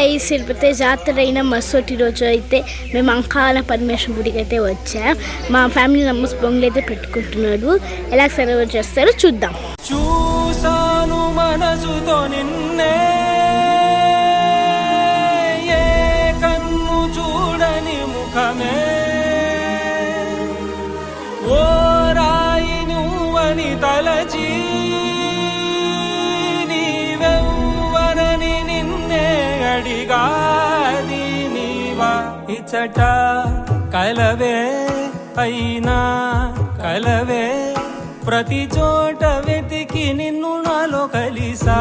Guys, Tirupati జాతర అయిన మరుసటి రోజు అయితే మేము అంకాల పరమేశ్వర గుడికి అయితే వచ్చాం. మా ఫ్యామిలీ మెంబర్స్ పొంగులు అయితే పెట్టుకుంటున్నారు. ఎలా సెలబ్రేట్ చేస్తారో చూద్దాం. చూసాను మనసుతో నిన్నే, ఏ కన్ను చూడని ముఖమే, ఓ రాయి నువ్వని తలచి నీవెవ్వరని నిన్నే అడిగాది నీవా. ఇచ్చట కలవే అయినా కలవే, ప్రతి చోట వెతికి నిన్ను నాలో కలిసా.